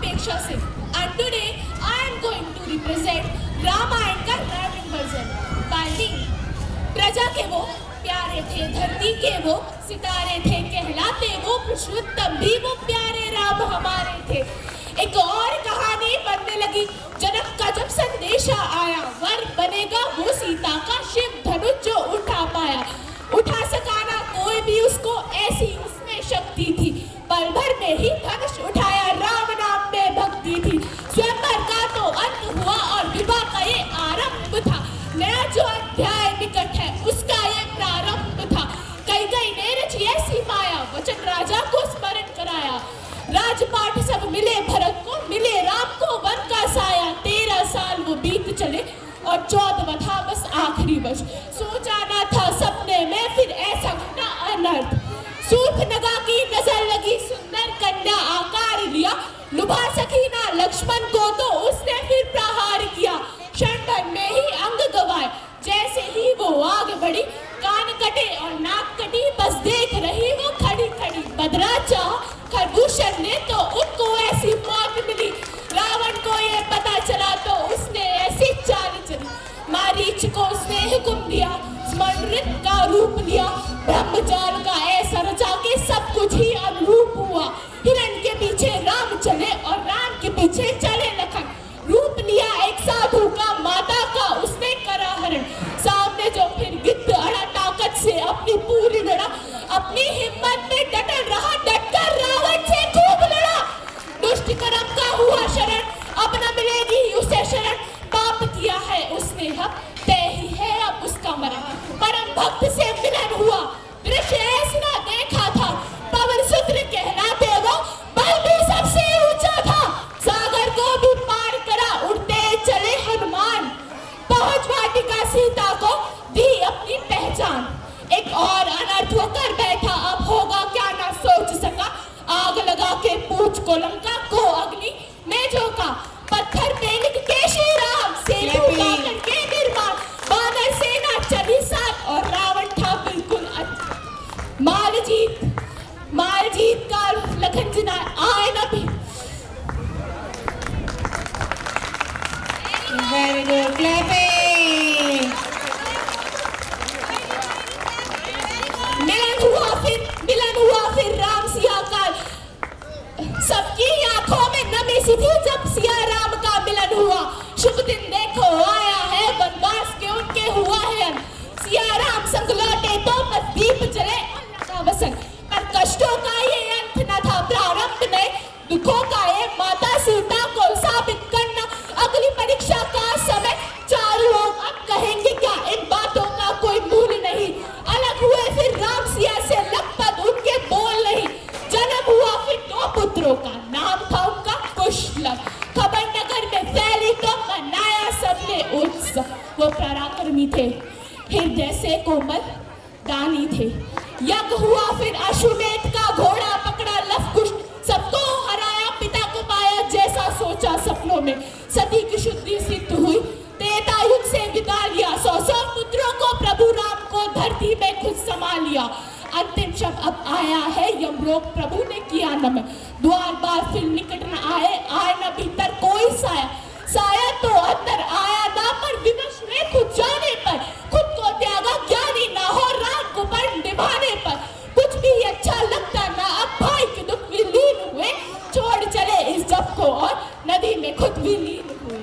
अपेक्षा से। And today I am going to represent Ramayan का ड्राइविंग वर्जन by me। प्रजा के वो प्यारे थे, धरती के वो सितारे थे, कहलाते वो पुरुषोत्तम भी वो प्यारे राम हमारे थे। एक और कहानी बनने लगी, जनक का जब संदेशा आया, वर बनेगा वो सीता का, शिव धनुष जो उठा पाया। उठा सका ना कोई भी उसको, ऐसी उसमें शक्ति थी, पल भर में ही धनुष उठाया, राम नाम में भक्ति थी। स्वयंवर का तो अंत हुआ और विवाह का ये आरंभ था, नया जो अध्याय निकट है उसका ये प्रारंभ था। कई ने रची ऐसी माया, वचन राजा को स्मरण कराया, राजपाट सब मिले भरत को, मिले राम को वन का साया। 13 साल वो बीत चले और 14वां था बस आखिरी वर्ष, सोचा ना था सपने में फिर ऐसा घटा अनर्थ। सूर्पनखा की नजर लगी, सुंदर कन्या आकार लिया, लुभा सकी ना लक्ष्मण को तो उसने फिर प्रहार किया। क्षण भर में ही अंग गवाए, जैसे ही वो आगे बढ़ी, कान कटे और नाक कटी, बस देख रही वो खड़ी खड़ी। बदरा चाह खरदूषण ने तो उनको ऐसी मौत मिली, रावण को ये पता चला तो उसने ऐसी चाल चली। मारीच को उसने हुक्म दिया, स्मरण का रूप लिया, ब्रह्मजाल का ऐसा रचा के सब कुछ ही अनुरूप हुआ। हिरण के पीछे राम चले और राम के पीछे चले लखन, रूप लिया एक साधु का, माता का उसने करा हरण। सामने जो फिर गिद्ध अड़ा, ताकत से अपनी पूरी लड़ा, अपनी हिम्मत में डटल रहा, डटकर रावण से खूब लड़ा। दुष्ट कर्म का हुआ शरण, अब न मिलेगी उसे शरण, पाप किया है उसने हम, तय ही है अब उसका मरण। परम भक्त से मिलन हुआ, दृश्य ऐसा देखा था, पवन सूत्र कहलाते वो, बल भी सबसे ऊंचा था। सागर को भी पार करा, उड़ते चले हनुमान, पहुंच वाटिका सीता को दी अपनी पहचान। एक और अनर्थ होकर बैठा, अब होगा क्या ना सोच सका, आग लगा के पूछ को लंका को अग्नि में झोंका। पत्थर पे लिख के श्री राम, सेतु का करके निर्माण, वानर सेना चली साथ और रावण था बिल्कुल माल जीत का लखन जिना आए न भी। Very good, clapping. मिलन हुआ फिर राम सिया का, सबकी आंखों में नमी सी थी जब सिया राम का मिलन हुआ। शुभ दिन देखो आया है, वनवास के उनके हुआ है अंत, सिया राम संग लौटे तो बस दीप जले का वसन। पर कष्टों का ये अंत न था, प्रारंभ ने दुखों का ये, माता सीता को साबित करना अगली परीक्षा का समय। चारों लोग अब कहेंगे क्या, इन बातों का कोई मूल नहीं। अलग हुए फिर राम सिया से, लगभग उनके बोल नहीं। जन्म हुआ फिर 2 पुत्रों का, नाम था उनका कुशलभ। खबर नगर में फैली तो मनाया सबने उत्सव, वो पराक्रमी थे, हृदय से कोमल दानी थे। यज्ञ हुआ फिर अश्वमेध का, घोड़ा पकड़ा लवकुश, सबको हराया, पिता को पाया जैसा सोचा सपनों में। सती की शुद्धि सिद्ध हुई, त्रेता युग से विदा लिया, 100 पुत्रों को प्रभु राम को धरती में खुद संभाल लिया। अंतिम शब्द अब आया है, यमलोक प्रभु ने किया नमन, द्वार बार फिर निकट न आए न भीतर कोई साया। साया तो अंदर आया ना, पर विवश में खुद जाने पर, खुद को त्यागा ज्ञानी ना हो, राम को पर निभाने पर। कुछ भी अच्छा लगता ना, अब भाई के दुख विलीन हुए, छोड़ चले इस जप को और नदी में खुद विलीन हुए।